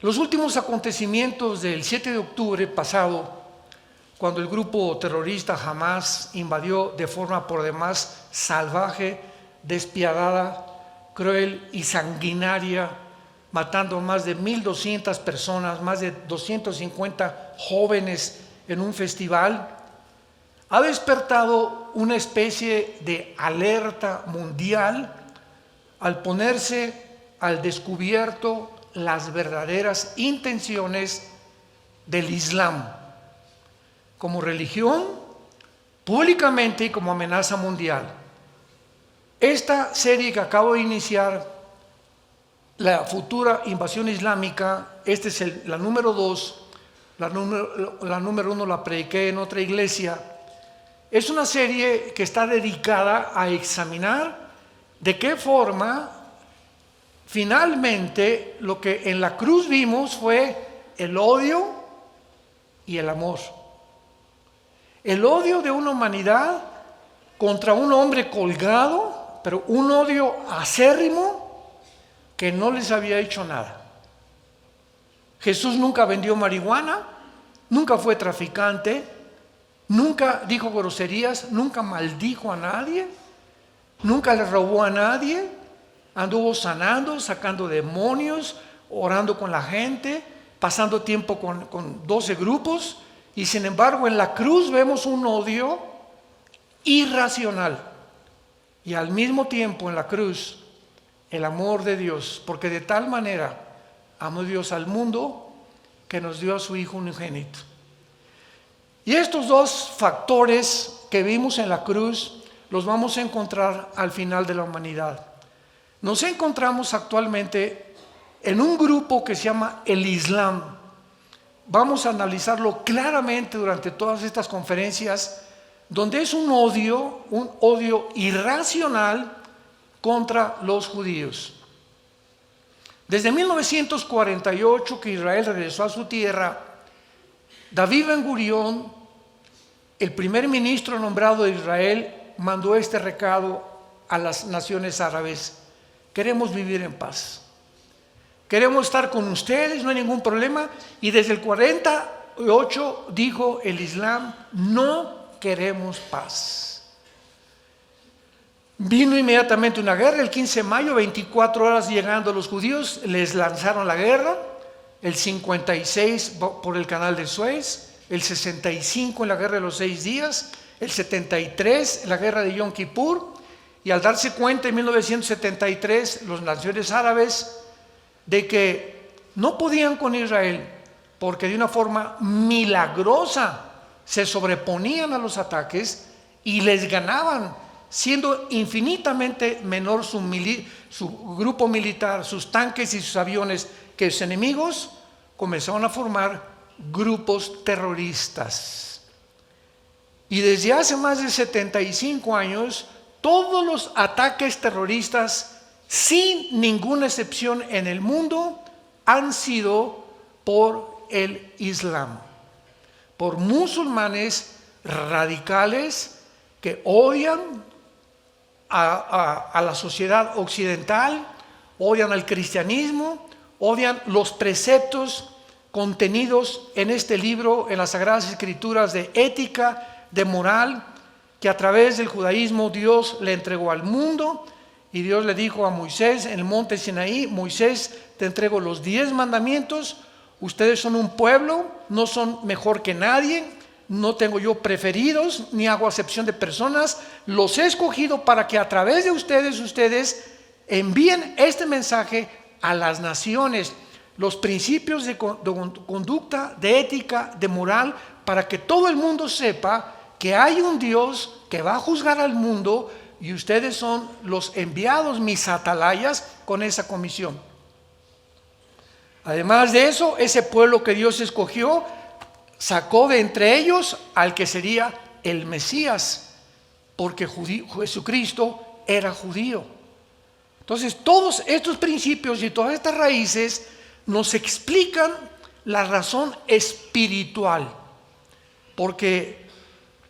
Los últimos acontecimientos del 7 de octubre pasado, cuando el grupo terrorista Hamás invadió de forma por demás salvaje, despiadada, cruel y sanguinaria, matando a más de 1,200 personas, más de 250 jóvenes en un festival, ha despertado una especie de alerta mundial al ponerse al descubierto las verdaderas intenciones del Islam como religión, públicamente y como amenaza mundial. Esta serie que acabo de iniciar, la futura invasión islámica, esta es la número 2, la número 1 la prediqué en otra iglesia. Es una serie que está dedicada a examinar de qué forma finalmente lo que en la cruz vimos fue el odio y el amor. El odio de una humanidad contra un hombre colgado, pero un odio acérrimo que no les había hecho nada. Jesús nunca vendió marihuana, nunca fue traficante, nunca dijo groserías, nunca maldijo a nadie, nunca le robó a nadie, anduvo sanando, sacando demonios, orando con la gente, pasando tiempo con 12 grupos, y sin embargo en la cruz vemos un odio irracional, y al mismo tiempo en la cruz el amor de Dios, porque de tal manera amó Dios al mundo que nos dio a su Hijo unigénito. Y estos dos factores que vimos en la cruz los vamos a encontrar al final de la humanidad. Nos encontramos actualmente en un grupo que se llama el Islam. Vamos a analizarlo claramente durante todas estas conferencias, donde es un odio irracional contra los judíos. Desde 1948 que Israel regresó a su tierra, David Ben-Gurión, el primer ministro nombrado de Israel, mandó este recado a las naciones árabes: queremos vivir en paz, queremos estar con ustedes, no hay ningún problema. Y desde el 48 dijo el Islam: no queremos paz. Vino inmediatamente una guerra, el 15 de mayo, 24 horas llegando los judíos, les lanzaron la guerra. El 56 por el canal de Suez, el 65 en la guerra de los 6 días, el 73 en la guerra de Yom Kippur, y al darse cuenta en 1973 las naciones árabes de que no podían con Israel, porque de una forma milagrosa se sobreponían a los ataques y les ganaban, siendo infinitamente menor su grupo militar, sus tanques y sus aviones que sus enemigos, comenzaron a formar grupos terroristas. Y desde hace más de 75 años, todos los ataques terroristas, sin ninguna excepción en el mundo, han sido por el Islam, por musulmanes radicales que odian a la sociedad occidental, odian al cristianismo, odian los preceptos contenidos en este libro, en las Sagradas Escrituras, de ética, de moral, que a través del judaísmo Dios le entregó al mundo. Y Dios le dijo a Moisés en el monte Sinaí: Moisés, te entrego los 10 mandamientos, ustedes son un pueblo, no son mejor que nadie, no tengo yo preferidos, ni hago acepción de personas, los he escogido para que a través de ustedes envíen este mensaje a las naciones, los principios de conducta, de ética, de moral, para que todo el mundo sepa que hay un Dios que va a juzgar al mundo, y ustedes son los enviados, mis atalayas, con esa comisión. Además de eso, ese pueblo que Dios escogió sacó de entre ellos al que sería el Mesías, porque Jesucristo era judío. Entonces, todos estos principios y todas estas raíces nos explican la razón espiritual, porque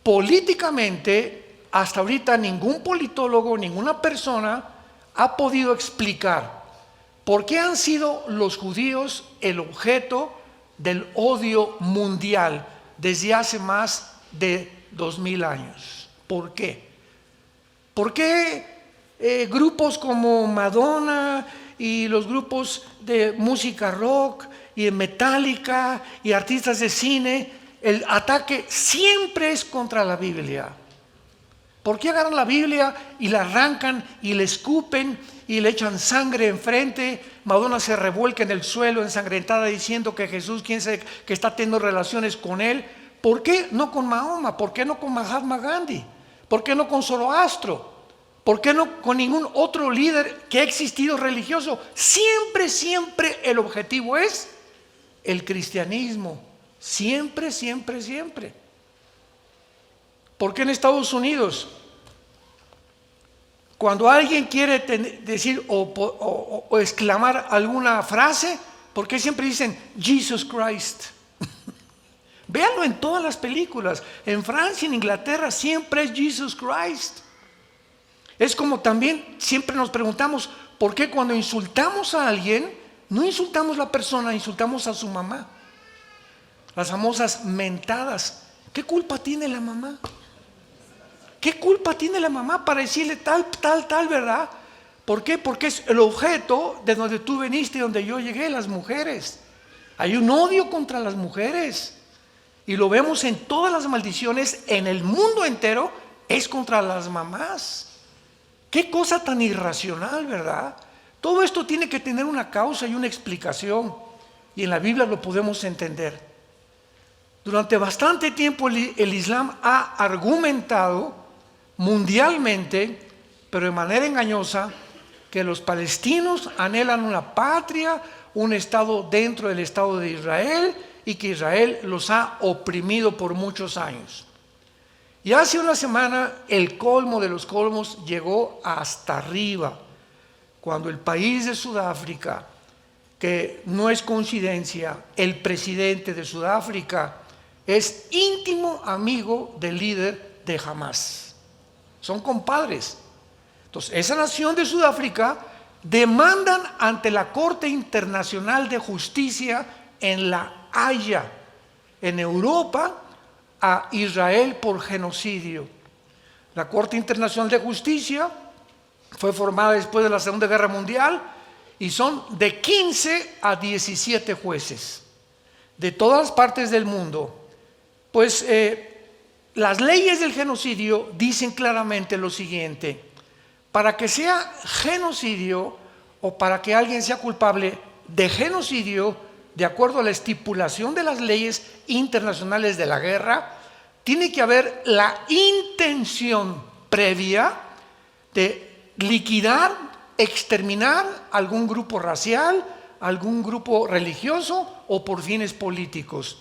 políticamente hasta ahorita ningún politólogo, ninguna persona ha podido explicar ¿Por qué han sido los judíos el objeto del odio mundial desde hace más de 2000 años? ¿Por qué? ¿Por qué grupos como Madonna y los grupos de música rock y de Metallica y artistas de cine, el ataque siempre es contra la Biblia? ¿Por qué agarran la Biblia y la arrancan y le escupen y le echan sangre enfrente? Madonna se revuelca en el suelo ensangrentada diciendo que Jesús, quién sabe, que está teniendo relaciones con él. ¿Por qué no con Mahoma? ¿Por qué no con Mahatma Gandhi? ¿Por qué no con Zoroastro? ¿Por qué no con ningún otro líder que ha existido religioso? Siempre, siempre el objetivo es el cristianismo. Siempre, siempre, siempre. ¿Por qué en Estados Unidos, cuando alguien quiere decir o exclamar alguna frase, por qué siempre dicen Jesus Christ? Véanlo en todas las películas. En Francia, en Inglaterra, siempre es Jesus Christ. Es como también siempre nos preguntamos, ¿por qué cuando insultamos a alguien, no insultamos a la persona, insultamos a su mamá? Las famosas mentadas. ¿Qué culpa tiene la mamá? ¿Qué culpa tiene la mamá para decirle tal, verdad? ¿Por qué? Porque es el objeto de donde tú veniste y donde yo llegué, las mujeres. Hay un odio contra las mujeres. Y lo vemos en todas las maldiciones, en el mundo entero, es contra las mamás. Qué cosa tan irracional, ¿verdad? Todo esto tiene que tener una causa y una explicación. Y en la Biblia lo podemos entender. Durante bastante tiempo el Islam ha argumentado mundialmente, pero de manera engañosa, que los palestinos anhelan una patria, un estado dentro del Estado de Israel, y que Israel los ha oprimido por muchos años. Y hace una semana el colmo de los colmos llegó hasta arriba, cuando el país de Sudáfrica, que no es coincidencia, el presidente de Sudáfrica es íntimo amigo del líder de Hamas. Son compadres. Entonces, esa nación de Sudáfrica demandan ante la Corte Internacional de Justicia en La Haya, en Europa, a Israel por genocidio. La Corte Internacional de Justicia fue formada después de la Segunda Guerra Mundial y son de 15 a 17 jueces de todas partes del mundo. Pues las leyes del genocidio dicen claramente lo siguiente: para que sea genocidio o para que alguien sea culpable de genocidio, de acuerdo a la estipulación de las leyes internacionales de la guerra, tiene que haber la intención previa de liquidar, exterminar algún grupo racial, algún grupo religioso o por fines políticos.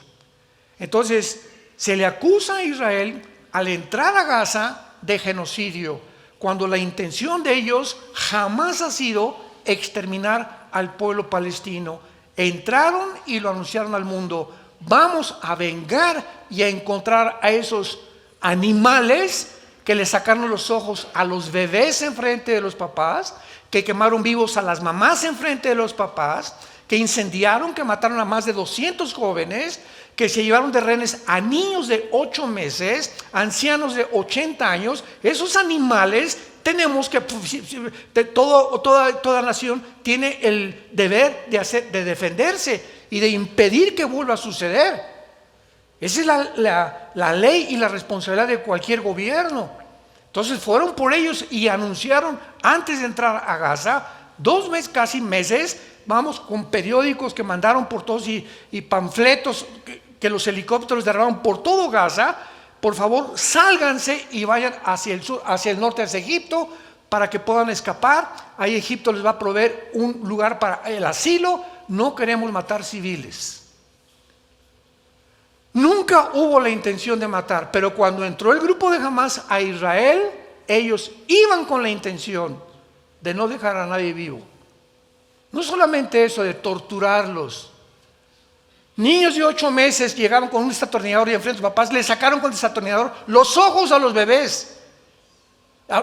Entonces, se le acusa a Israel al entrar a Gaza de genocidio, cuando la intención de ellos jamás ha sido exterminar al pueblo palestino. Entraron y lo anunciaron al mundo: vamos a vengar y a encontrar a esos animales que le sacaron los ojos a los bebés enfrente de los papás, que quemaron vivos a las mamás enfrente de los papás, que incendiaron, que mataron a más de 200 jóvenes, que se llevaron de rehenes a niños de 8 meses, ancianos de 80 años. Esos animales tenemos que, toda nación tiene el deber de defenderse y de impedir que vuelva a suceder. Esa es la ley y la responsabilidad de cualquier gobierno. Entonces fueron por ellos y anunciaron antes de entrar a Gaza, 2 meses, casi meses, vamos, con periódicos que mandaron por todos y panfletos que los helicópteros derrabaron por todo Gaza: por favor, sálganse y vayan hacia el sur, hacia el norte, hacia Egipto, para que puedan escapar. Ahí Egipto les va a proveer un lugar para el asilo. No queremos matar civiles. Nunca hubo la intención de matar, pero cuando entró el grupo de Hamas a Israel, ellos iban con la intención de no dejar a nadie vivo. No solamente eso, de torturarlos. Niños de 8 meses llegaron con un desatornillador y enfrente de sus papás le sacaron con el desatornillador los ojos a los bebés,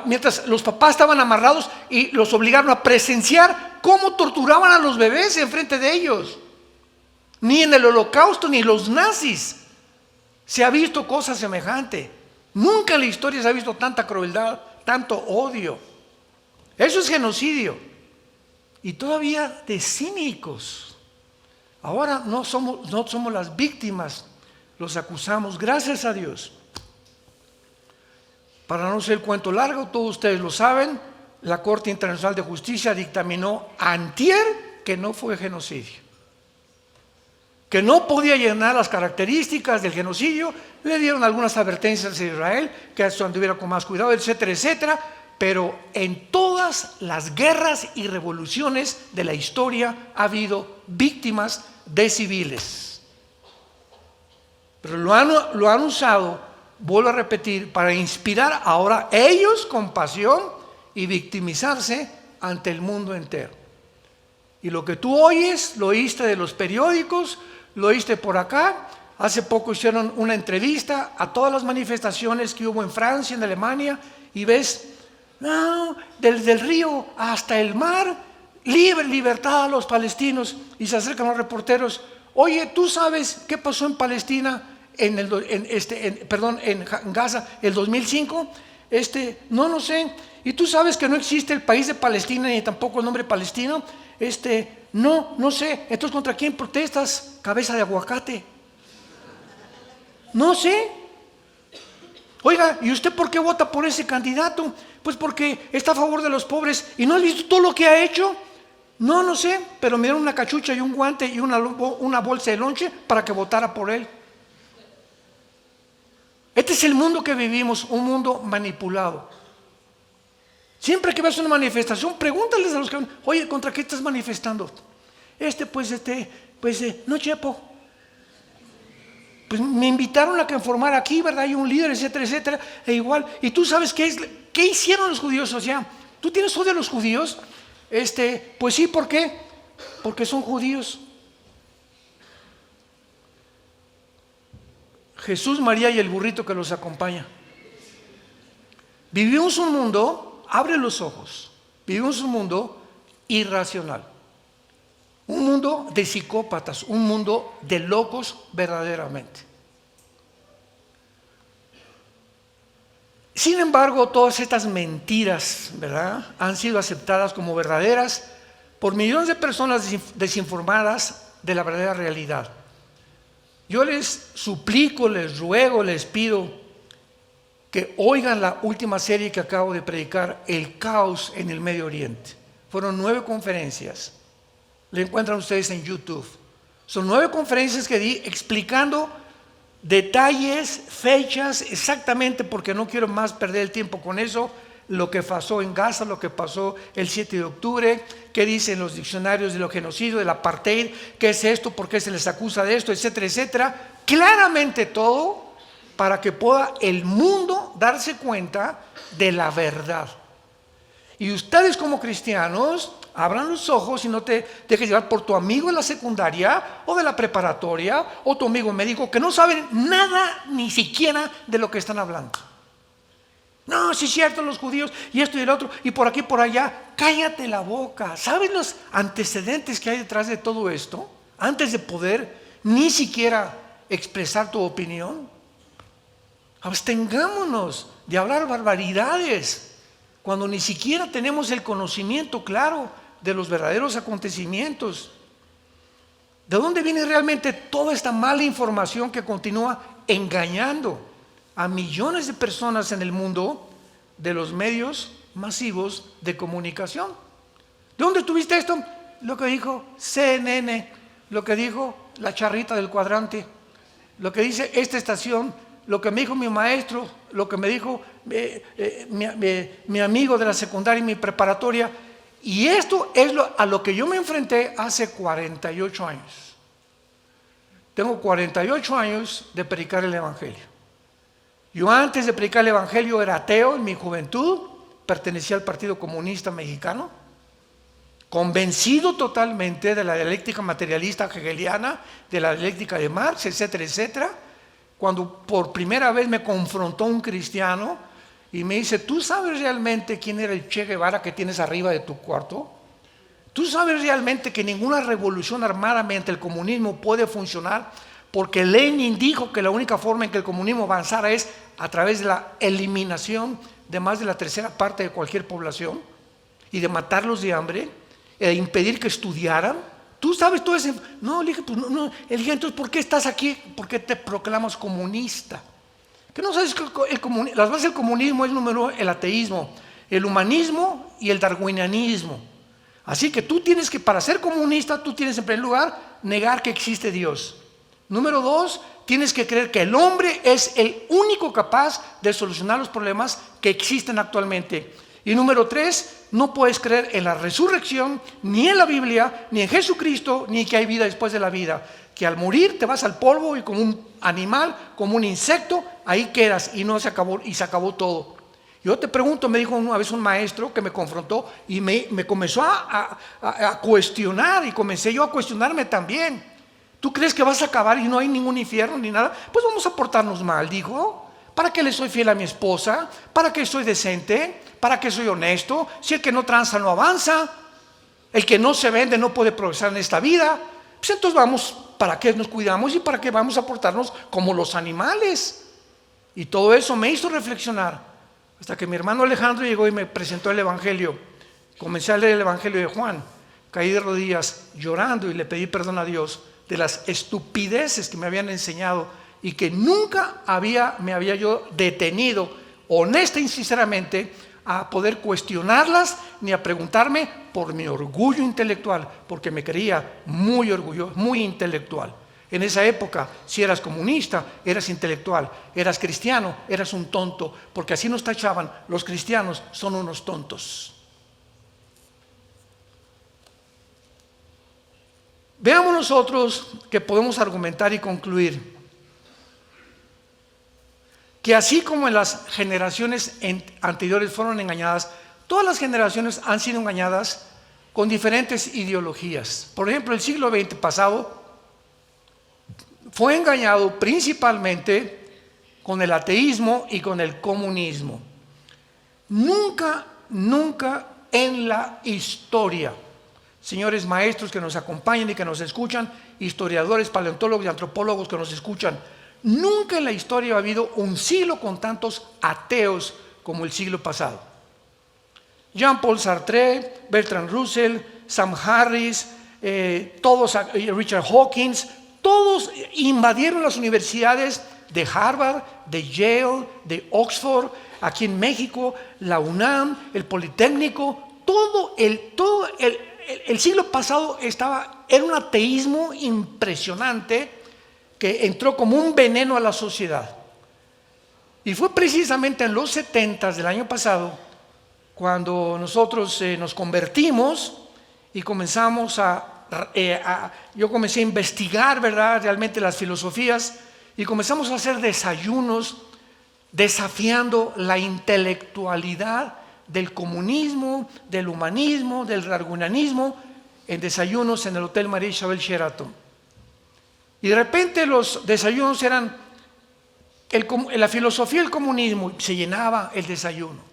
mientras los papás estaban amarrados, y los obligaron a presenciar cómo torturaban a los bebés enfrente de ellos. Ni en el Holocausto ni los nazis se ha visto cosa semejante. Nunca en la historia se ha visto tanta crueldad, tanto odio. Eso es genocidio. Y todavía de cínicos. Ahora no somos las víctimas, los acusamos, gracias a Dios. Para no ser el cuento largo, todos ustedes lo saben, la Corte Internacional de Justicia dictaminó antier que no fue genocidio, que no podía llenar las características del genocidio. Le dieron algunas advertencias a Israel, que eso anduviera con más cuidado, etcétera, etcétera. Pero en todas las guerras y revoluciones de la historia ha habido víctimas de civiles. Pero lo han usado, vuelvo a repetir, para inspirar ahora ellos compasión y victimizarse ante el mundo entero. Y lo que tú oyes, lo oíste de los periódicos, lo oíste por acá. Hace poco hicieron una entrevista a todas las manifestaciones que hubo en Francia, en Alemania, y ves, no, desde el río hasta el mar, libertad a los palestinos. Y se acercan los reporteros. Oye, ¿tú sabes qué pasó en Palestina en Gaza el 2005? No sé. ¿Y tú sabes que no existe el país de Palestina ni tampoco el nombre palestino? No sé. Entonces, ¿contra quién protestas, cabeza de aguacate? No sé. Oiga, ¿y usted por qué vota por ese candidato? Pues porque está a favor de los pobres. ¿Y no has visto todo lo que ha hecho? No sé, pero me dieron una cachucha y un guante y una bolsa de lonche para que votara por él. Este es el mundo que vivimos, un mundo manipulado. Siempre que ves una manifestación, pregúntales a los que van, oye, ¿contra qué estás manifestando? No, chepo. Pues me invitaron a que formara aquí, ¿verdad? Hay un líder, etcétera, etcétera, e igual. ¿Y tú sabes qué hicieron los judíos? O sea, ¿tú tienes odio a los judíos? Pues sí, ¿por qué? Porque son judíos. Jesús, María y el burrito que los acompaña. Vivimos un mundo, abre los ojos, vivimos un mundo irracional. Un mundo de psicópatas, un mundo de locos verdaderamente. Sin embargo, todas estas mentiras, ¿verdad?, han sido aceptadas como verdaderas por millones de personas desinformadas de la verdadera realidad. Yo les suplico, les ruego, les pido que oigan la última serie que acabo de predicar, El caos en el Medio Oriente. Fueron 9 conferencias. La encuentran ustedes en YouTube. Son 9 conferencias que di explicando detalles, fechas, exactamente, porque no quiero más perder el tiempo con eso, lo que pasó en Gaza, lo que pasó el 7 de octubre, qué dicen los diccionarios de los genocidios, del apartheid, qué es esto, por qué se les acusa de esto, etcétera, etcétera. Claramente todo para que pueda el mundo darse cuenta de la verdad. Y ustedes como cristianos, abran los ojos y no te dejes llevar por tu amigo en la secundaria o de la preparatoria o tu amigo médico que no saben nada ni siquiera de lo que están hablando. No, sí es cierto, los judíos y esto y el otro y por aquí y por allá. Cállate la boca. ¿Sabes los antecedentes que hay detrás de todo esto? Antes de poder ni siquiera expresar tu opinión. Abstengámonos de hablar barbaridades cuando ni siquiera tenemos el conocimiento claro de los verdaderos acontecimientos. ¿De dónde viene realmente toda esta mala información que continúa engañando a millones de personas en el mundo de los medios masivos de comunicación? ¿De dónde tuviste esto? Lo que dijo CNN, lo que dijo la charrita del cuadrante, lo que dice esta estación, lo que me dijo mi maestro, lo que me dijo mi amigo de la secundaria y mi preparatoria. Y esto es a lo que yo me enfrenté hace 48 años. Tengo 48 años de predicar el Evangelio. Yo antes de predicar el Evangelio era ateo en mi juventud, pertenecía al Partido Comunista Mexicano, convencido totalmente de la dialéctica materialista hegeliana, de la dialéctica de Marx, etcétera, etcétera. Cuando por primera vez me confrontó un cristiano y me dice, ¿tú sabes realmente quién era el Che Guevara que tienes arriba de tu cuarto? ¿Tú sabes realmente que ninguna revolución armada mediante el comunismo puede funcionar? Porque Lenin dijo que la única forma en que el comunismo avanzara es a través de la eliminación de más de la tercera parte de cualquier población y de matarlos de hambre e impedir que estudiaran. ¿Tú sabes todo eso? No, le dije, pues no. Le dije, entonces, ¿por qué estás aquí? ¿Por qué te proclamas comunista? ¿Que no sabes que las bases del comunismo es número uno, el ateísmo, el humanismo y el darwinianismo? Así que tú tienes que, para ser comunista, tú tienes en primer lugar negar que existe Dios. Número dos, tienes que creer que el hombre es el único capaz de solucionar los problemas que existen actualmente. Y número tres, no puedes creer en la resurrección, ni en la Biblia, ni en Jesucristo, ni que hay vida después de la vida. Que al morir te vas al polvo y como un animal, como un insecto, ahí quedas y se acabó todo. Yo te pregunto, me dijo una vez un maestro que me confrontó y me comenzó a cuestionar, y comencé yo a cuestionarme también. ¿Tú crees que vas a acabar y no hay ningún infierno ni nada? Pues vamos a portarnos mal, dijo. ¿Para qué le soy fiel a mi esposa? ¿Para qué soy decente? ¿Para qué soy honesto? Si el que no tranza no avanza, el que no se vende no puede progresar en esta vida. Pues entonces vamos, ¿para qué nos cuidamos y para qué vamos a portarnos como los animales? Y todo eso me hizo reflexionar. Hasta que mi hermano Alejandro llegó y me presentó el Evangelio. Comencé a leer el Evangelio de Juan. Caí de rodillas llorando y le pedí perdón a Dios de las estupideces que me habían enseñado y que nunca me había yo detenido, honesta y sinceramente, a poder cuestionarlas ni a preguntarme por mi orgullo intelectual, porque me creía muy orgulloso, muy intelectual. En esa época, si eras comunista, eras intelectual, eras cristiano, eras un tonto, porque así nos tachaban: los cristianos son unos tontos. Veamos nosotros que podemos argumentar y concluir que así como en las generaciones anteriores fueron engañadas, todas las generaciones han sido engañadas con diferentes ideologías. Por ejemplo, el siglo XX pasado fue engañado principalmente con el ateísmo y con el comunismo. Nunca en la historia, señores maestros que nos acompañan y que nos escuchan, historiadores, paleontólogos y antropólogos que nos escuchan, nunca en la historia ha habido un siglo con tantos ateos como el siglo pasado. Jean-Paul Sartre, Bertrand Russell, Sam Harris, Richard Hawkins, todos invadieron las universidades de Harvard, de Yale, de Oxford, aquí en México, la UNAM, el Politécnico. Todo el siglo pasado era un ateísmo impresionante que entró como un veneno a la sociedad. Y fue precisamente en los 70s del año pasado cuando nosotros nos convertimos y comenzamos yo comencé a investigar, ¿verdad?, realmente las filosofías, y comenzamos a hacer desayunos desafiando la intelectualidad del comunismo, del humanismo, del darwinianismo, en desayunos en el Hotel María Isabel Sheraton. Y de repente los desayunos eran la filosofía del comunismo, se llenaba el desayuno.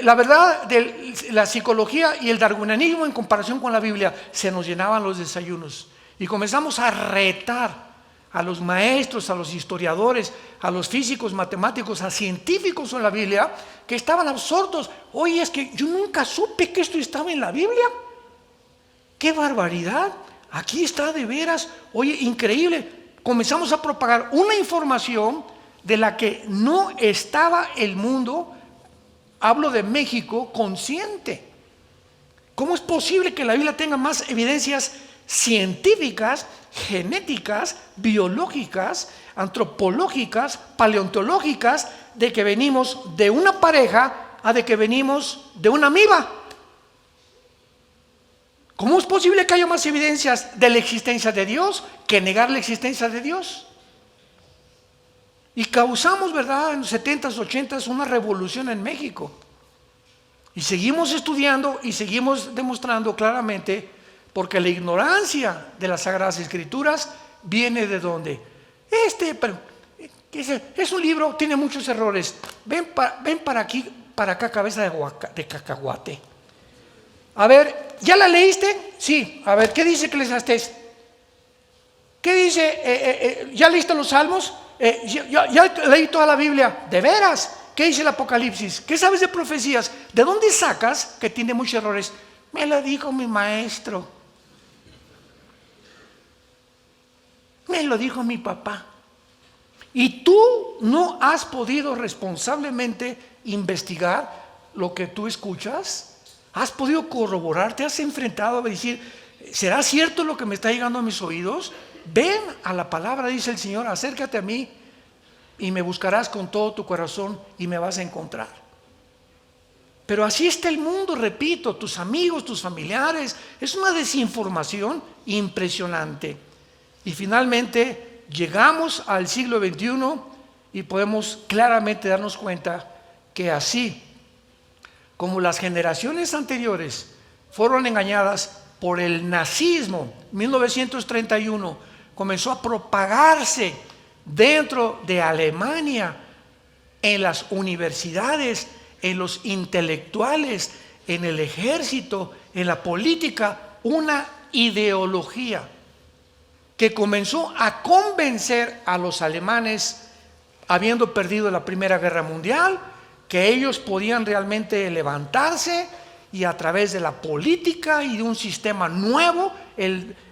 La verdad de la psicología y el darwinianismo en comparación con la Biblia, se nos llenaban los desayunos. Y comenzamos a retar a los maestros, a los historiadores, a los físicos, matemáticos, a científicos en la Biblia, que estaban absortos. Oye, es que yo nunca supe que esto estaba en la Biblia. ¡Qué barbaridad! Aquí está de veras. Oye, increíble. Comenzamos a propagar una información de la que no estaba el mundo, hablo de México, consciente. ¿Cómo es posible que la Biblia tenga más evidencias científicas, genéticas, biológicas, antropológicas, paleontológicas, de que venimos de una pareja a de que venimos de una amiba? ¿Cómo es posible que haya más evidencias de la existencia de Dios que negar la existencia de Dios? Y causamos, ¿verdad?, en los 70s, 80s una revolución en México. Y seguimos estudiando y seguimos demostrando claramente, porque la ignorancia de las Sagradas Escrituras viene de ¿dónde? Es un libro, tiene muchos errores. Ven para aquí, para acá, cabeza de cacahuate. A ver, ¿ya la leíste? Sí. A ver, ¿qué dice Eclesiastés? ¿Qué dice? ¿Ya leíste los Salmos? Ya leí toda la Biblia. ¿De veras? ¿Qué dice el Apocalipsis? ¿Qué sabes de profecías? ¿De dónde sacas que tiene muchos errores? Me lo dijo mi maestro. Me lo dijo mi papá. Y tú no has podido responsablemente investigar lo que tú escuchas. ¿Has podido corroborar? ¿Te has enfrentado a decir, ¿será cierto lo que me está llegando a mis oídos? Ven a la palabra, dice el Señor, acércate a mí y me buscarás con todo tu corazón y me vas a encontrar. Pero así está el mundo, repito, tus amigos, tus familiares. Es una desinformación impresionante. Y finalmente llegamos al siglo XXI y podemos claramente darnos cuenta que así como las generaciones anteriores fueron engañadas por el nazismo, 1931 comenzó a propagarse dentro de Alemania, en las universidades, en los intelectuales, en el ejército, en la política, una ideología que comenzó a convencer a los alemanes, habiendo perdido la Primera Guerra Mundial, que ellos podían realmente levantarse y a través de la política y de un sistema nuevo,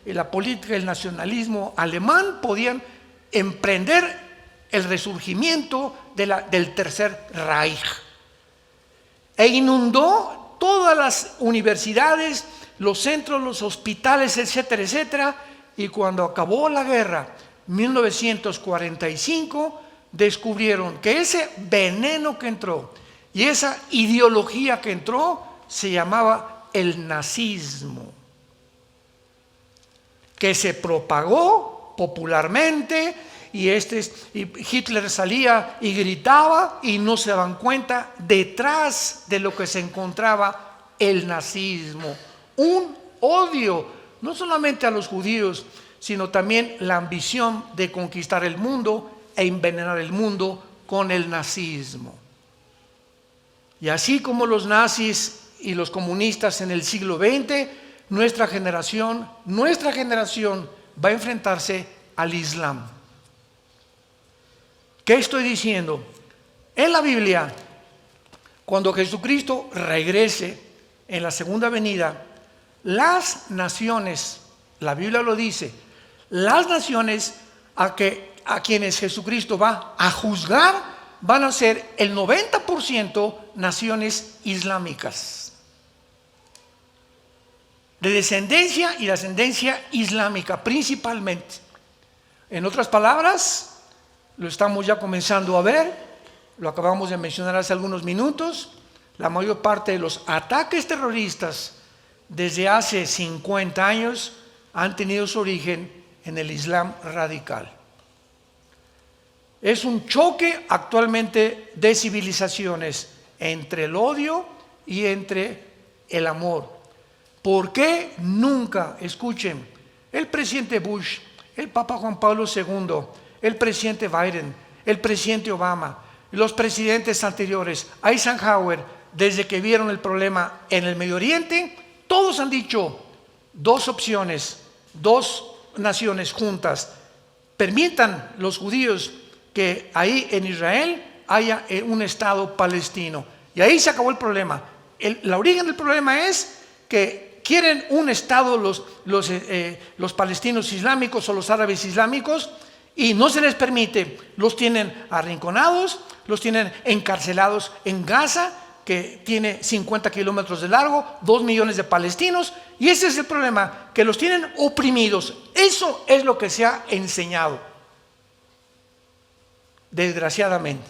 la política del nacionalismo alemán, podían emprender el resurgimiento del Tercer Reich. E inundó todas las universidades, los centros, los hospitales, etcétera, etcétera. Y cuando acabó la guerra, 1945, descubrieron que ese veneno que entró y esa ideología que entró se llamaba el nazismo, que se propagó popularmente y Hitler salía y gritaba y no se daban cuenta detrás de lo que se encontraba el nazismo, un odio no solamente a los judíos, sino también la ambición de conquistar el mundo e envenenar el mundo con el nazismo. Y así como los nazis y los comunistas en el siglo XX, nuestra generación va a enfrentarse al Islam. ¿Qué estoy diciendo? En la Biblia, cuando Jesucristo regrese en la segunda venida, las naciones, la Biblia lo dice, las naciones a quienes Jesucristo va a juzgar van a ser el 90% naciones islámicas, de descendencia y ascendencia islámica principalmente. En otras palabras, lo estamos ya comenzando a ver, lo acabamos de mencionar hace algunos minutos, la mayor parte de los ataques terroristas desde hace 50 años han tenido su origen en el Islam radical. Es un choque actualmente de civilizaciones entre el odio y entre el amor. ¿Por qué nunca, escuchen, el presidente Bush, el Papa Juan Pablo II, el presidente Biden, el presidente Obama, los presidentes anteriores, Eisenhower, desde que vieron el problema en el Medio Oriente, todos han dicho dos opciones, dos naciones juntas? Permitan los judíos que ahí en Israel haya un Estado palestino. Y ahí se acabó el problema. La origen del problema es que quieren un Estado los palestinos islámicos o los árabes islámicos y no se les permite. Los tienen arrinconados, los tienen encarcelados en Gaza, que tiene 50 kilómetros de largo, 2 millones de palestinos, y ese es el problema, que los tienen oprimidos. Eso es lo que se ha enseñado, desgraciadamente.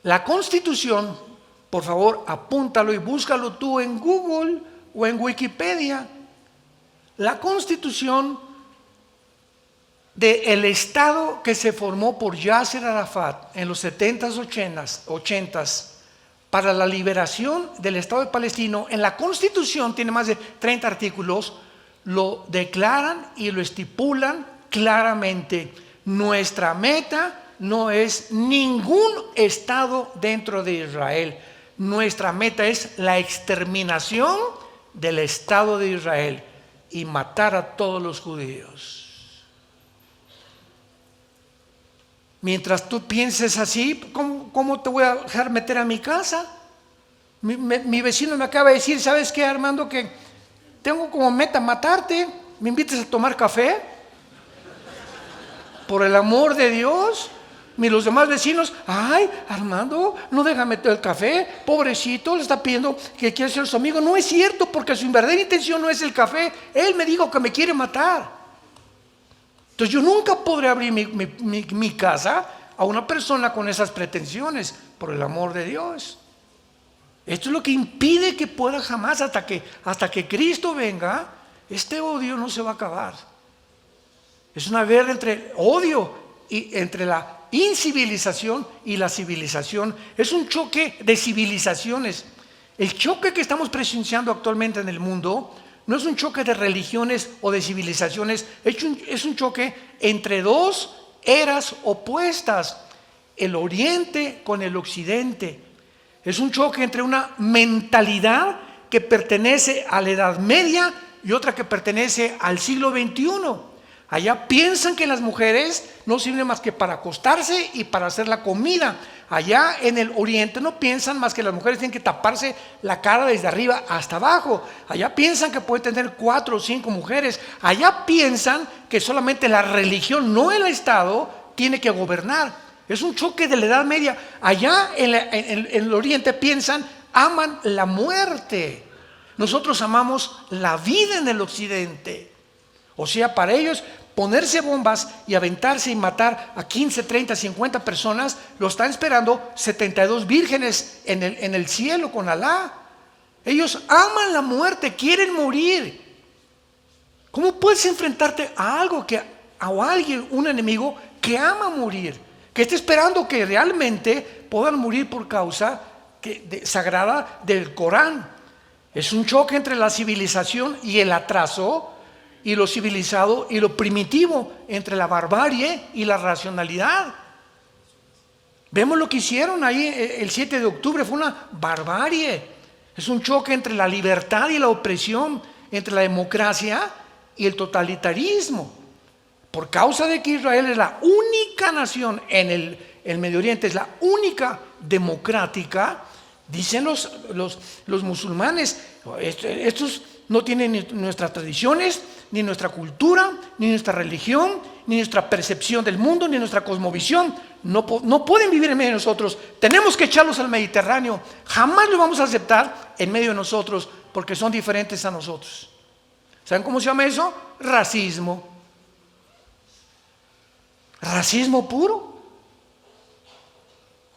La Constitución, por favor, apúntalo y búscalo tú en Google o en Wikipedia. La Constitución del Estado que se formó por Yasser Arafat en los 70s, 80s, para la liberación del Estado de Palestina, en la Constitución, tiene más de 30 artículos, lo declaran y lo estipulan claramente. Nuestra meta no es ningún Estado dentro de Israel. Nuestra meta es la exterminación del Estado de Israel y matar a todos los judíos. Mientras tú pienses así, ¿cómo te voy a dejar meter a mi casa? Mi vecino me acaba de decir, ¿sabes qué, Armando? Que tengo como meta matarte. ¿Me invitas a tomar café? Por el amor de Dios. Y los demás vecinos, ay, Armando, no deja meter el café, pobrecito, le está pidiendo que quiere ser su amigo. No es cierto, porque su verdadera intención no es el café. Él me dijo que me quiere matar. Entonces yo nunca podré abrir mi casa a una persona con esas pretensiones, por el amor de Dios. Esto es lo que impide que pueda jamás, hasta que Cristo venga, este odio no se va a acabar. Es una guerra entre odio y entre la incivilización y la civilización. Es un choque de civilizaciones. El choque que estamos presenciando actualmente en el mundo no es un choque de religiones o de civilizaciones, es un choque entre dos eras opuestas, el Oriente con el Occidente. Es un choque entre una mentalidad que pertenece a la Edad Media y otra que pertenece al siglo XXI. Allá piensan que las mujeres no sirven más que para acostarse y para hacer la comida. Allá en el Oriente no piensan más que las mujeres tienen que taparse la cara desde arriba hasta abajo. Allá piensan que pueden tener 4 o 5 mujeres. Allá piensan que solamente la religión, no el Estado, tiene que gobernar. Es un choque de la Edad Media. Allá en el Oriente piensan, aman la muerte. Nosotros amamos la vida en el Occidente. O sea, para ellos ponerse bombas y aventarse y matar a 15, 30, 50 personas, lo están esperando 72 vírgenes en el cielo con Alá. Ellos aman la muerte, quieren morir. ¿Cómo puedes enfrentarte a algo a alguien, un enemigo que ama morir, que está esperando que realmente puedan morir por causa sagrada del Corán? Es un choque entre la civilización y el atraso, y lo civilizado y lo primitivo, entre la barbarie y la racionalidad. Vemos lo que hicieron ahí el 7 de octubre, fue una barbarie. Es un choque entre la libertad y la opresión, entre la democracia y el totalitarismo. Por causa de que Israel es la única nación en el Medio Oriente, es la única democrática, dicen los musulmanes, estos no tienen ni nuestras tradiciones, ni nuestra cultura, ni nuestra religión, ni nuestra percepción del mundo, ni nuestra cosmovisión. No pueden vivir en medio de nosotros. Tenemos que echarlos al Mediterráneo. Jamás lo vamos a aceptar en medio de nosotros, porque son diferentes a nosotros. ¿Saben cómo se llama eso? Racismo. Racismo puro.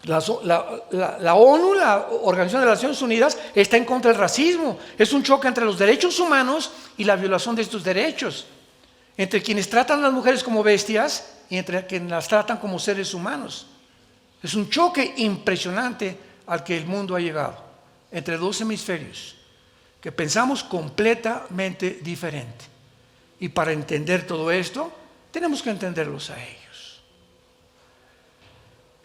La ONU, la Organización de las Naciones Unidas, está en contra del racismo. Es un choque entre los derechos humanos y la violación de estos derechos, entre quienes tratan a las mujeres como bestias y entre quienes las tratan como seres humanos. Es un choque impresionante al que el mundo ha llegado, entre dos hemisferios que pensamos completamente diferente. Y para entender todo esto, tenemos que entenderlos a ellos.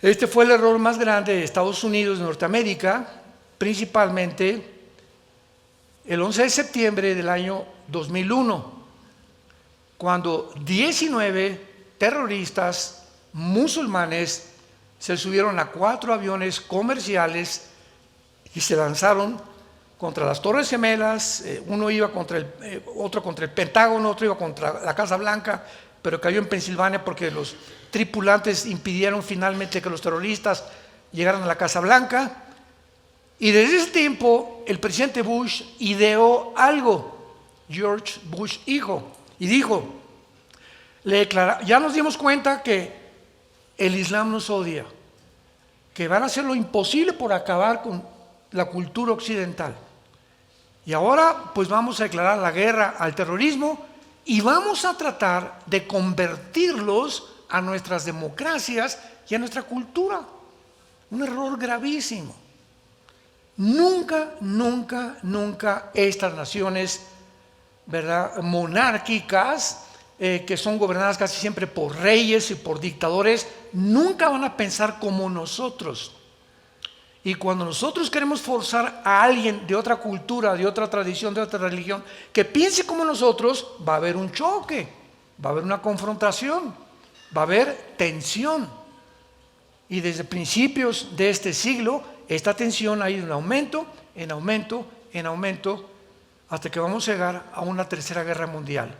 Este fue el error más grande de Estados Unidos, de Norteamérica, principalmente el 11 de septiembre del año 2001, cuando 19 terroristas musulmanes se subieron a 4 aviones comerciales y se lanzaron contra las Torres Gemelas. Uno iba otro contra el Pentágono, otro iba contra la Casa Blanca, pero cayó en Pensilvania porque los tripulantes impidieron finalmente que los terroristas llegaran a la Casa Blanca. Y desde ese tiempo el presidente Bush ideó algo, George Bush hijo, y dijo, ya nos dimos cuenta que el Islam nos odia, que van a hacer lo imposible por acabar con la cultura occidental. Y ahora pues vamos a declarar la guerra al terrorismo y vamos a tratar de convertirlos a nuestras democracias y a nuestra cultura. Un error gravísimo. Nunca, nunca, nunca estas naciones, ¿verdad?, monárquicas, que son gobernadas casi siempre por reyes y por dictadores, nunca van a pensar como nosotros. Y cuando nosotros queremos forzar a alguien de otra cultura, de otra tradición, de otra religión, que piense como nosotros, va a haber un choque, va a haber una confrontación, va a haber tensión. Y desde principios de este siglo, esta tensión ha ido en aumento, en aumento, en aumento, hasta que vamos a llegar a una tercera guerra mundial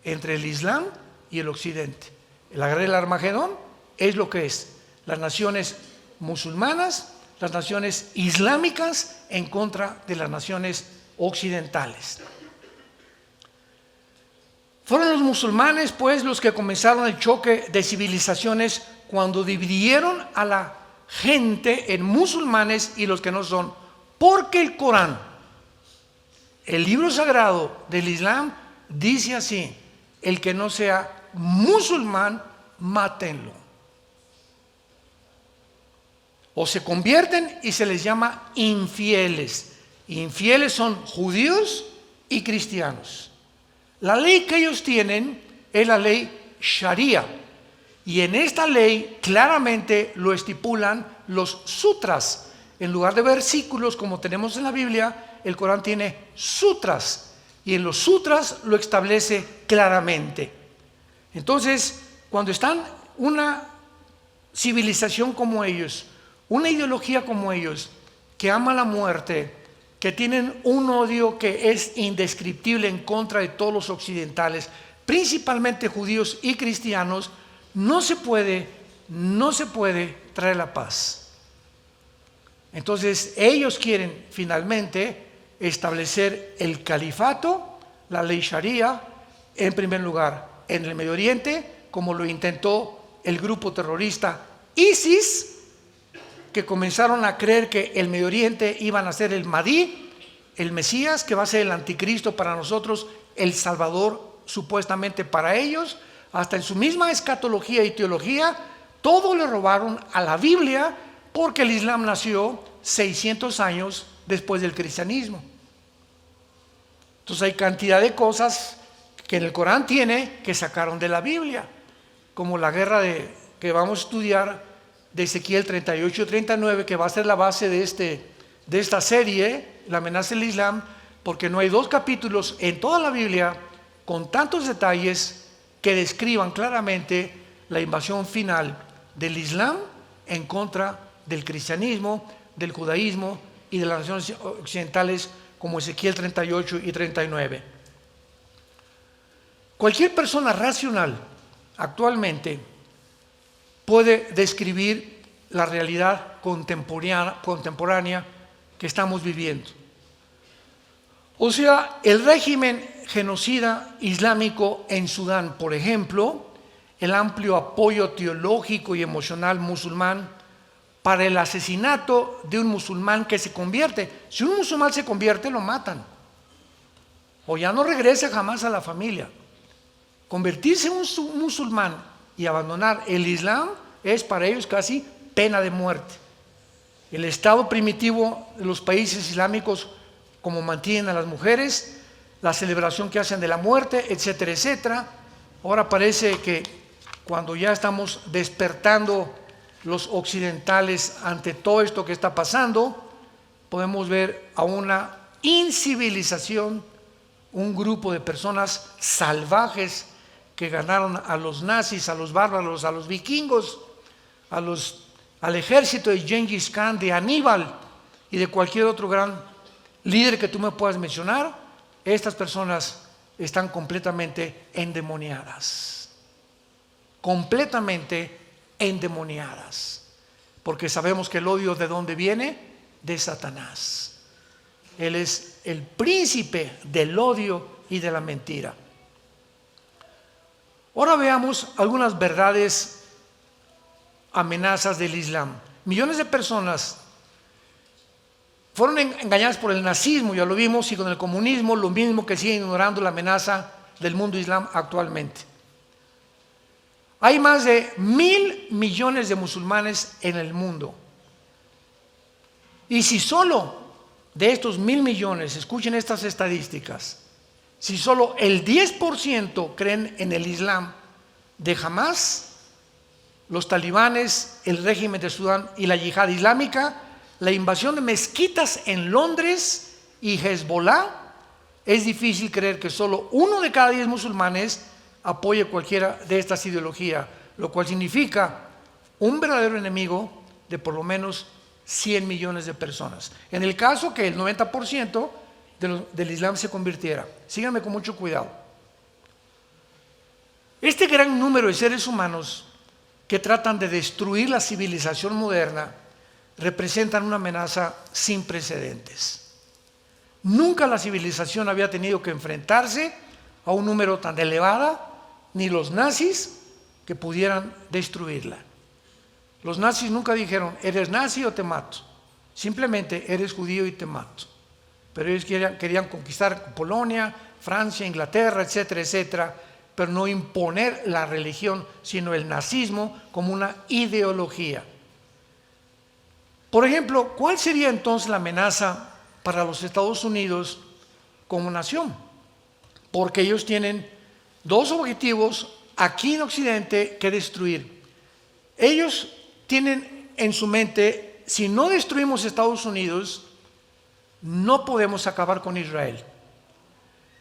entre el Islam y el Occidente. La guerra del Armagedón es lo que es: las naciones musulmanas, las naciones islámicas en contra de las naciones occidentales. Fueron los musulmanes, pues, los que comenzaron el choque de civilizaciones cuando dividieron a la gente en musulmanes y los que no son, porque el Corán, el libro sagrado del Islam, dice así: el que no sea musulmán, mátenlo. O se convierten y se les llama infieles. Infieles son judíos y cristianos. La ley que ellos tienen es la ley Sharia. Y en esta ley claramente lo estipulan los sutras. En lugar de versículos como tenemos en la Biblia, el Corán tiene sutras. Y en los sutras lo establece claramente. Entonces, cuando están una civilización como ellos, una ideología como ellos, que ama la muerte, que tienen un odio que es indescriptible en contra de todos los occidentales, principalmente judíos y cristianos, no se puede traer la paz. Entonces ellos quieren finalmente establecer el califato, la ley Sharia, en primer lugar en el Medio Oriente, como lo intentó el grupo terrorista ISIS, que comenzaron a creer que el Medio Oriente iban a ser el Mahdi, el Mesías, que va a ser el anticristo para nosotros, el Salvador supuestamente para ellos. Hasta en su misma escatología y teología, todo le robaron a la Biblia, porque el Islam nació 600 años después del cristianismo. Entonces hay cantidad de cosas que en el Corán tiene que sacaron de la Biblia, como la guerra que vamos a estudiar de Ezequiel 38 y 39, que va a ser la base de esta serie, la amenaza del Islam, porque no hay dos capítulos en toda la Biblia con tantos detalles que describan claramente la invasión final del Islam en contra del cristianismo, del judaísmo y de las naciones occidentales, como Ezequiel 38 y 39. Cualquier persona racional actualmente puede describir la realidad contemporánea que estamos viviendo. O sea, el régimen genocida islámico en Sudán, por ejemplo, el amplio apoyo teológico y emocional musulmán para el asesinato de un musulmán que se convierte. Si un musulmán se convierte, lo matan, o ya no regresa jamás a la familia. Convertirse en un musulmán y abandonar el Islam es para ellos casi pena de muerte. El estado primitivo de los países islámicos, como mantienen a las mujeres, la celebración que hacen de la muerte, etcétera, etcétera. Ahora parece que cuando ya estamos despertando los occidentales ante todo esto que está pasando, podemos ver a una incivilización, un grupo de personas salvajes que ganaron a los nazis, a los bárbaros, a los vikingos, al ejército de Gengis Khan, de Aníbal y de cualquier otro gran líder que tú me puedas mencionar. Estas personas están completamente endemoniadas, porque sabemos que el odio, ¿de dónde viene? De Satanás. Él es el príncipe del odio y de la mentira. Ahora veamos algunas verdades, amenazas del Islam. Millones de personas fueron engañadas por el nazismo, ya lo vimos, y con el comunismo, lo mismo, que siguen ignorando la amenaza del mundo islam actualmente. Hay más de 1.000 millones de musulmanes en el mundo. Y si solo de estos 1.000 millones, escuchen estas estadísticas, si solo el 10% creen en el Islam de Hamás, los talibanes, el régimen de Sudán y la yihad islámica, la invasión de mezquitas en Londres y Hezbollah, es difícil creer que solo 1 de cada 10 musulmanes apoye cualquiera de estas ideologías, lo cual significa un verdadero enemigo de por lo menos 100 millones de personas. En el caso que el 90% del Islam se convirtiera. Síganme con mucho cuidado. Este gran número de seres humanos que tratan de destruir la civilización moderna representan una amenaza sin precedentes. Nunca la civilización había tenido que enfrentarse a un número tan elevado, ni los nazis que pudieran destruirla. Los nazis nunca dijeron, eres nazi o te mato. Simplemente, eres judío y te mato. Pero ellos querían conquistar Polonia, Francia, Inglaterra, etcétera, etcétera, pero no imponer la religión, sino el nazismo como una ideología. Por ejemplo, ¿cuál sería entonces la amenaza para los Estados Unidos como nación? Porque ellos tienen 2 objetivos aquí en Occidente que destruir. Ellos tienen en su mente, si no destruimos Estados Unidos, no podemos acabar con Israel.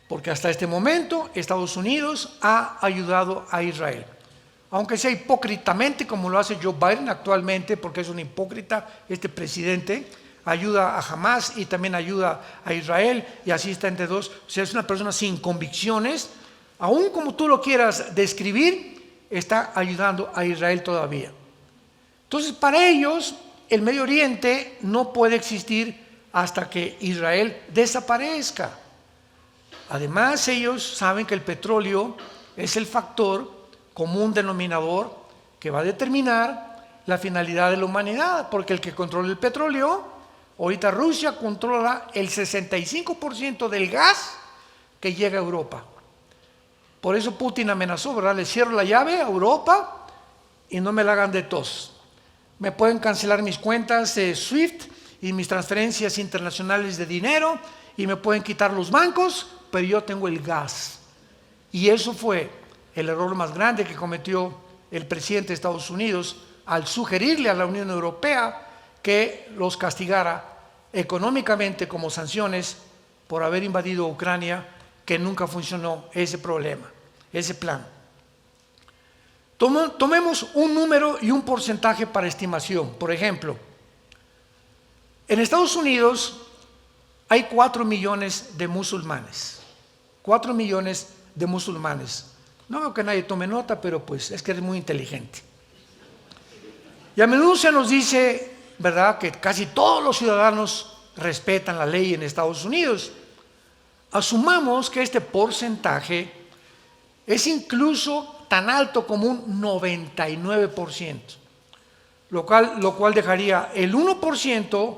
Porque hasta este momento Estados Unidos ha ayudado a Israel. Aunque sea hipócritamente, como lo hace Joe Biden actualmente, porque es un hipócrita este presidente, ayuda a Hamas y también ayuda a Israel, y así está entre dos. O sea, es una persona sin convicciones, aún como tú lo quieras describir, está ayudando a Israel todavía. Entonces, para ellos, el Medio Oriente no puede existir hasta que Israel desaparezca. Además, ellos saben que el petróleo es el factor común denominador que va a determinar la finalidad de la humanidad, porque el que controla el petróleo, ahorita Rusia controla el 65% del gas que llega a Europa. Por eso Putin amenazó, ¿verdad? Le cierro la llave a Europa y no me la hagan de tos. Me pueden cancelar mis cuentas de SWIFT y mis transferencias internacionales de dinero y me pueden quitar los bancos, pero yo tengo el gas. Y eso fue el error más grande que cometió el presidente de Estados Unidos al sugerirle a la Unión Europea que los castigara económicamente como sanciones por haber invadido Ucrania, que nunca funcionó ese problema, ese plan. Tomemos un número y un porcentaje para estimación. Por ejemplo, en Estados Unidos hay 4 millones de musulmanes. 4 millones de musulmanes. No veo que nadie tome nota, pero pues es que eres muy inteligente. Y a menudo se nos dice, ¿verdad?, que casi todos los ciudadanos respetan la ley en Estados Unidos. Asumamos que este porcentaje es incluso tan alto como un 99%, lo cual dejaría el 1%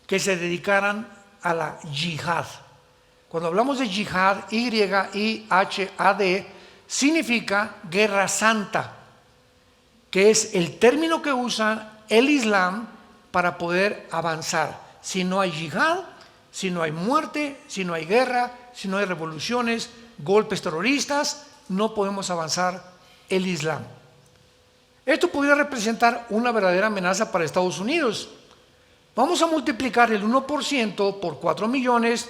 que se dedicaran a la yihad. Cuando hablamos de yihad, Y-I-H-A-D, significa guerra santa, que es el término que usa el Islam para poder avanzar. Si no hay yihad, si no hay muerte, si no hay guerra, si no hay revoluciones, golpes terroristas, no podemos avanzar el Islam. Esto podría representar una verdadera amenaza para Estados Unidos. Vamos a multiplicar el 1% por 4 millones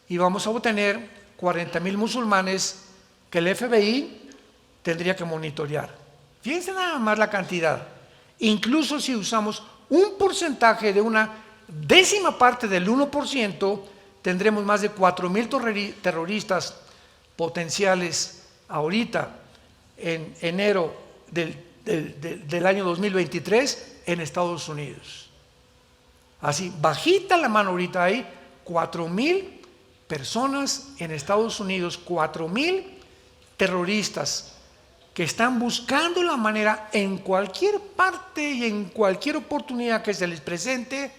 y vamos a obtener 40,000 musulmanes que el FBI tendría que monitorear. Fíjense nada más la cantidad. Incluso si usamos un porcentaje de una décima parte del 1%, tendremos más de 4,000 terroristas potenciales ahorita en enero del año 2023 en Estados Unidos. Así, bajita la mano ahorita hay 4,000 personas en Estados Unidos, 4,000 terroristas que están buscando la manera en cualquier parte y en cualquier oportunidad que se les presente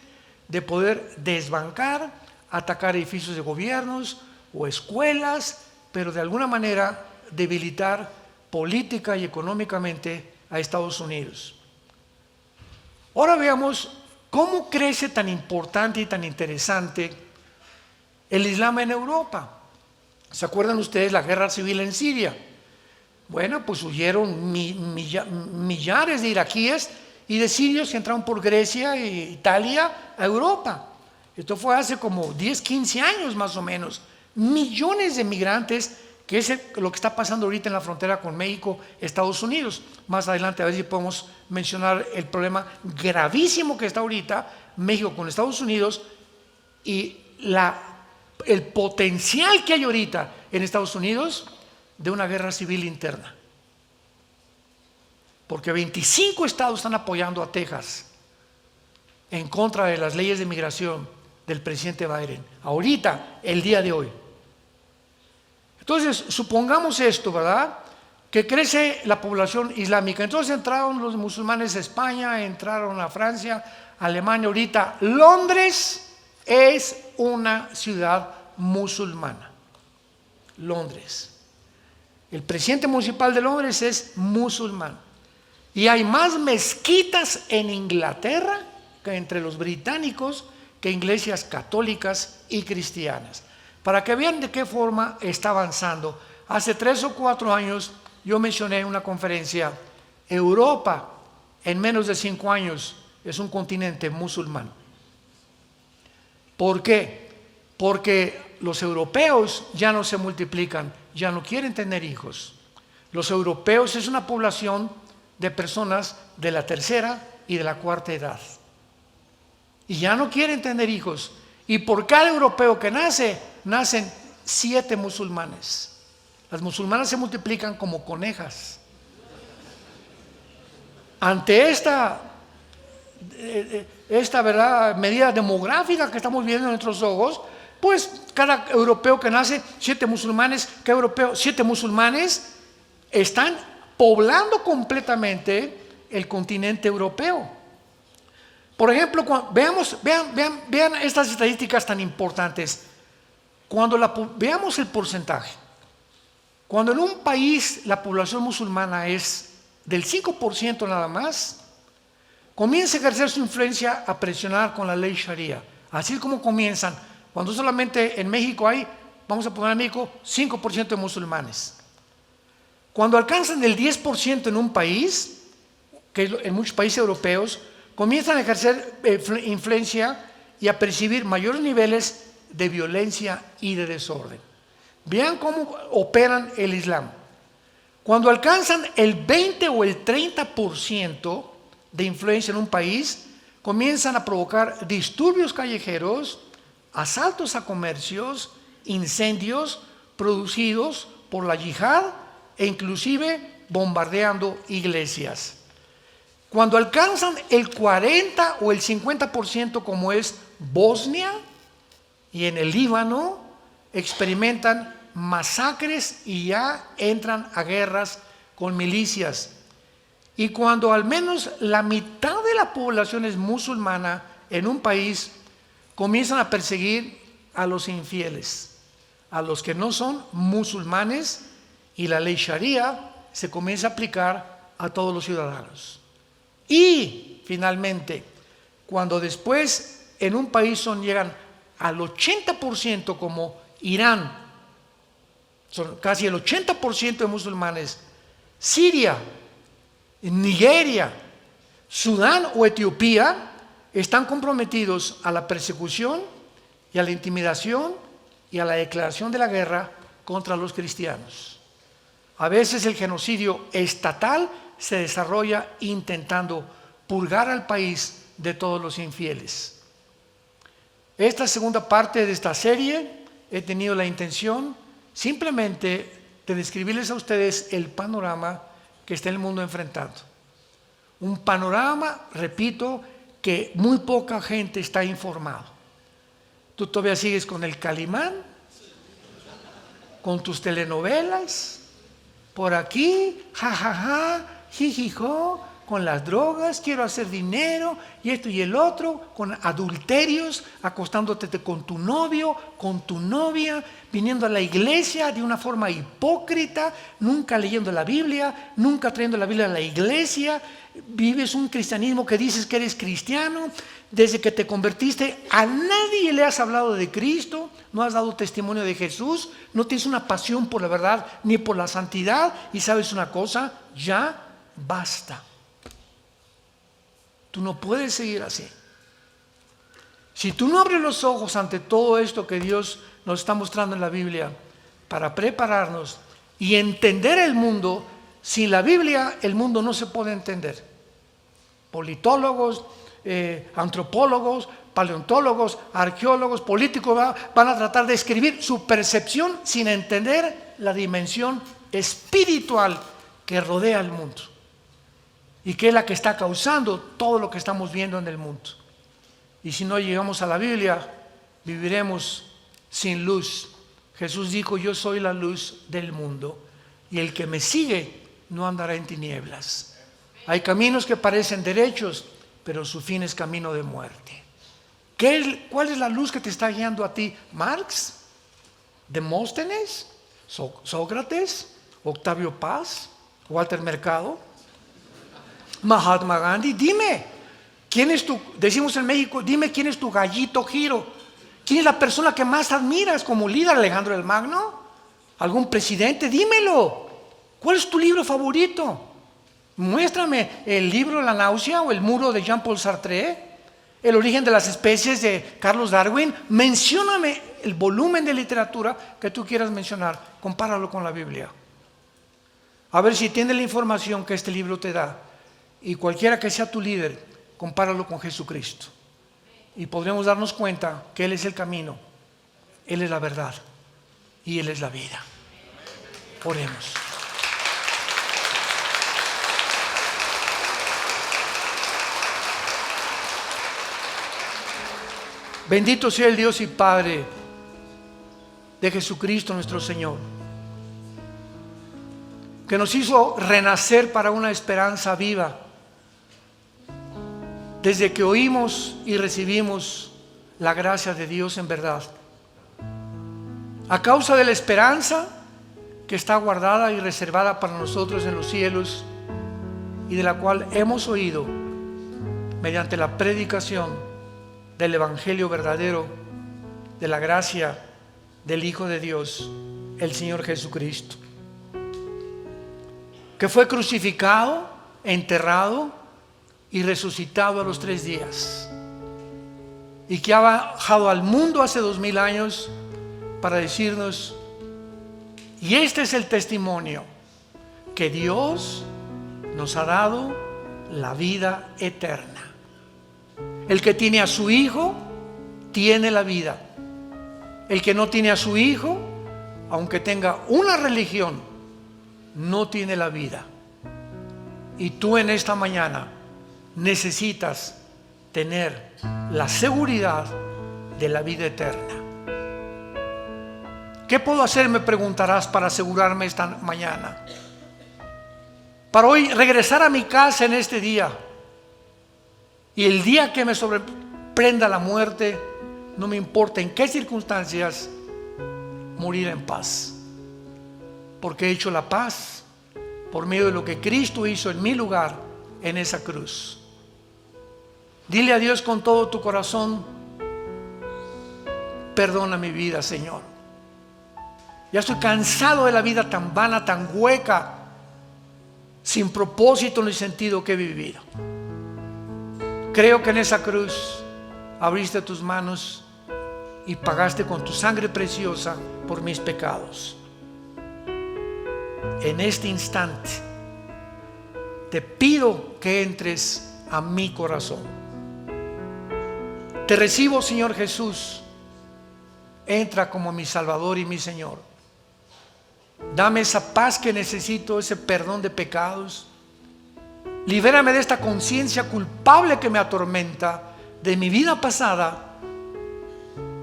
de poder desbancar, atacar edificios de gobiernos o escuelas, pero de alguna manera debilitar política y económicamente a Estados Unidos. Ahora veamos cómo crece tan importante y tan interesante el Islam en Europa. ¿Se acuerdan ustedes la guerra civil en Siria? Bueno, pues huyeron millares de iraquíes y de sirios que entraron por Grecia e Italia a Europa. Esto fue hace como 10, 15 años más o menos. Millones de migrantes, que es lo que está pasando ahorita en la frontera con México, Estados Unidos. Más adelante a ver si podemos mencionar el problema gravísimo que está ahorita México con Estados Unidos y el potencial que hay ahorita en Estados Unidos de una guerra civil interna. Porque 25 estados están apoyando a Texas en contra de las leyes de migración del presidente Biden, ahorita, el día de hoy. Entonces, supongamos esto, ¿verdad? Que crece la población islámica. Entonces entraron los musulmanes a España, entraron a Francia, Alemania. Ahorita Londres es una ciudad musulmana. Londres. El presidente municipal de Londres es musulmán. Y hay más mezquitas en Inglaterra que entre los británicos que iglesias católicas y cristianas. Para que vean de qué forma está avanzando. Hace 3 o 4 años yo mencioné en una conferencia, Europa en menos de 5 años es un continente musulmán. ¿Por qué? Porque los europeos ya no se multiplican, ya no quieren tener hijos. Los europeos es una población de personas de la tercera y de la cuarta edad. Y ya no quieren tener hijos. Y por cada europeo que nace, nacen 7 musulmanes. Las musulmanas se multiplican como conejas. Ante esta ¿verdad? Medida demográfica que estamos viendo en nuestros ojos, pues cada europeo que nace, 7 musulmanes, cada europeo, 7 musulmanes están poblando completamente el continente europeo. Por ejemplo, vean estas estadísticas tan importantes. Cuando veamos el porcentaje, cuando en un país la población musulmana es del 5% nada más, comienza a ejercer su influencia a presionar con la ley Sharia. Así es como comienzan. Cuando solamente en México hay, vamos a poner en México, 5% de musulmanes. Cuando alcanzan el 10% en un país, que en muchos países europeos, comienzan a ejercer influencia y a percibir mayores niveles de violencia y de desorden. Vean cómo operan el Islam. Cuando alcanzan el 20 o el 30% de influencia en un país, comienzan a provocar disturbios callejeros, asaltos a comercios, incendios producidos por la yihad e inclusive bombardeando iglesias. Cuando alcanzan el 40 o el 50% como es Bosnia y en el Líbano, experimentan masacres y ya entran a guerras con milicias. Y cuando al menos la mitad de la población es musulmana en un país, comienzan a perseguir a los infieles, a los que no son musulmanes, y la ley Sharia se comienza a aplicar a todos los ciudadanos. Y finalmente, cuando después en un país llegan al 80% como Irán, son casi el 80% de musulmanes, Siria, Nigeria, Sudán o Etiopía están comprometidos a la persecución y a la intimidación y a la declaración de la guerra contra los cristianos. A veces el genocidio estatal se desarrolla intentando purgar al país de todos los infieles. Esta segunda parte de esta serie he tenido la intención simplemente de describirles a ustedes el panorama que está el mundo enfrentando. Un panorama, repito, que muy poca gente está informado. Tú todavía sigues con el Calimán, con tus telenovelas, por aquí, jajaja, jijijo, con las drogas, quiero hacer dinero, y esto y el otro, con adulterios, acostándote con tu novio, con tu novia, viniendo a la iglesia de una forma hipócrita, nunca leyendo la Biblia, nunca trayendo la Biblia a la iglesia. Vives un cristianismo que dices que eres cristiano, desde que te convertiste a nadie le has hablado de Cristo, no has dado testimonio de Jesús, no tienes una pasión por la verdad ni por la santidad, y sabes una cosa, ya basta. Tú no puedes seguir así. Si tú no abres los ojos ante todo esto que Dios nos está mostrando en la Biblia para prepararnos y entender el mundo, sin la Biblia el mundo no se puede entender. Politólogos, antropólogos, paleontólogos, arqueólogos, políticos van a tratar de escribir su percepción sin entender la dimensión espiritual que rodea al mundo y que es la que está causando todo lo que estamos viendo en el mundo. Y si no llegamos a la Biblia, viviremos sin luz. Jesús dijo: yo soy la luz del mundo, y el que me sigue no andará en tinieblas. Hay caminos que parecen derechos, pero su fin es camino de muerte. ¿Cuál es la luz que te está guiando a ti? ¿Marx? ¿Demóstenes? ¿Sócrates? ¿Octavio Paz? ¿Walter Mercado? ¿Mahatma Gandhi? Dime, ¿quién es decimos en México, dime quién es tu gallito Giro? ¿Quién es la persona que más admiras como líder? ¿Alejandro el Magno? ¿Algún presidente? Dímelo. ¿Cuál es tu libro favorito? Muéstrame el libro La náusea o El muro de Jean-Paul Sartre, El origen de las especies de Carlos Darwin. Mencióname el volumen de literatura que tú quieras mencionar, compáralo con la Biblia. A ver si tiene la información que este libro te da. Y cualquiera que sea tu líder, compáralo con Jesucristo. Y podremos darnos cuenta que Él es el camino, Él es la verdad y Él es la vida. Oremos. Bendito sea el Dios y Padre de Jesucristo nuestro Señor, que nos hizo renacer para una esperanza viva desde que oímos y recibimos la gracia de Dios en verdad. A causa de la esperanza que está guardada y reservada para nosotros en los cielos, y de la cual hemos oído mediante la predicación del Evangelio verdadero, de la gracia del Hijo de Dios, el Señor Jesucristo, que fue crucificado, enterrado y resucitado a los 3 días, y que ha bajado al mundo hace 2000 años para decirnos: y este es el testimonio, que Dios nos ha dado la vida eterna. El que tiene a su Hijo tiene la vida. El que no tiene a su Hijo, aunque tenga una religión, no tiene la vida. Y tú en esta mañana necesitas tener la seguridad de la vida eterna. ¿Qué puedo hacer?, me preguntarás, para asegurarme esta mañana. Para hoy regresar a mi casa en este día, y el día que me sorprenda la muerte, no me importa en qué circunstancias, morir en paz, porque he hecho la paz por medio de lo que Cristo hizo en mi lugar en esa cruz. Dile a Dios con todo tu corazón: perdona mi vida, Señor. Ya estoy cansado de la vida tan vana, tan hueca, sin propósito ni sentido que he vivido. Creo que en esa cruz abriste tus manos y pagaste con tu sangre preciosa por mis pecados. En este instante te pido que entres a mi corazón. Te recibo, Señor Jesús. Entra como mi Salvador y mi Señor. Dame esa paz que necesito, ese perdón de pecados. Libérame de esta conciencia culpable que me atormenta, de mi vida pasada,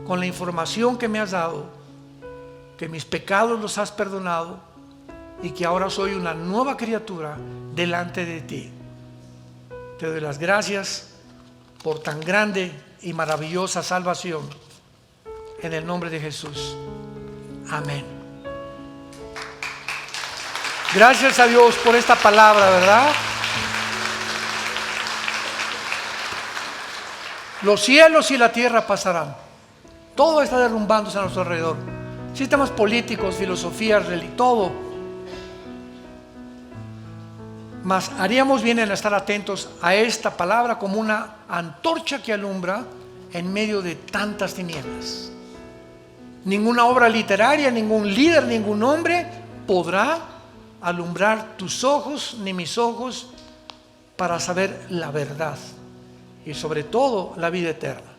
con la información que me has dado, que mis pecados los has perdonado y que ahora soy una nueva criatura delante de ti. Te doy las gracias por tan grande y maravillosa salvación, en el nombre de Jesús. Amén. Gracias a Dios por esta palabra, ¿verdad? Los cielos y la tierra pasarán. Todo está derrumbándose a nuestro alrededor. Sistemas políticos, filosofías, todo. Mas haríamos bien en estar atentos a esta palabra como una antorcha que alumbra en medio de tantas tinieblas. Ninguna obra literaria, ningún líder, ningún hombre podrá alumbrar tus ojos ni mis ojos para saber la verdad y sobre todo la vida eterna.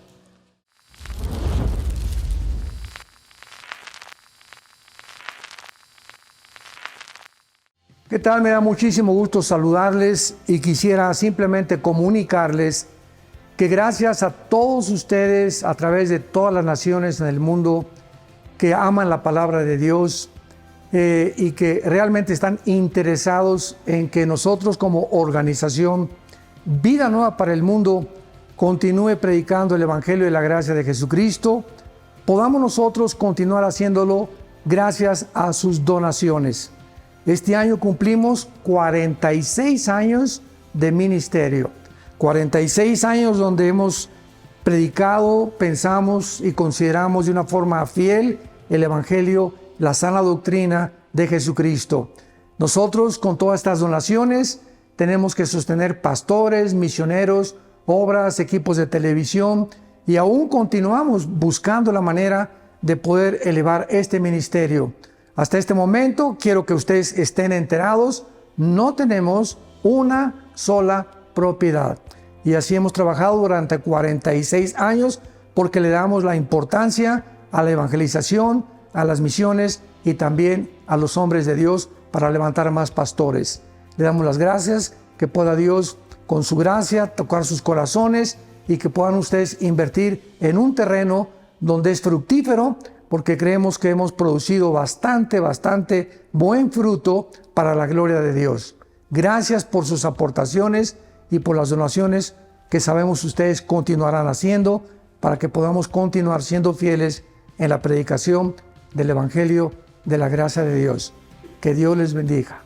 ¿Qué tal? Me da muchísimo gusto saludarles y quisiera simplemente comunicarles que gracias a todos ustedes a través de todas las naciones en el mundo que aman la palabra de Dios y que realmente están interesados en que nosotros como organización Vida Nueva para el Mundo continúe predicando el Evangelio de la gracia de Jesucristo, podamos nosotros continuar haciéndolo gracias a sus donaciones. Este año cumplimos 46 años de ministerio, 46 años donde hemos predicado, pensamos y consideramos de una forma fiel el Evangelio, la sana doctrina de Jesucristo. Nosotros con todas estas donaciones tenemos que sostener pastores, misioneros, obras, equipos de televisión y aún continuamos buscando la manera de poder elevar este ministerio. Hasta este momento, quiero que ustedes estén enterados, no tenemos una sola propiedad. Y así hemos trabajado durante 46 años porque le damos la importancia a la evangelización, a las misiones y también a los hombres de Dios para levantar más pastores. Le damos las gracias, que pueda Dios con su gracia tocar sus corazones y que puedan ustedes invertir en un terreno donde es fructífero, porque creemos que hemos producido bastante buen fruto para la gloria de Dios. Gracias por sus aportaciones y por las donaciones que sabemos ustedes continuarán haciendo para que podamos continuar siendo fieles en la predicación del Evangelio de la gracia de Dios. Que Dios les bendiga.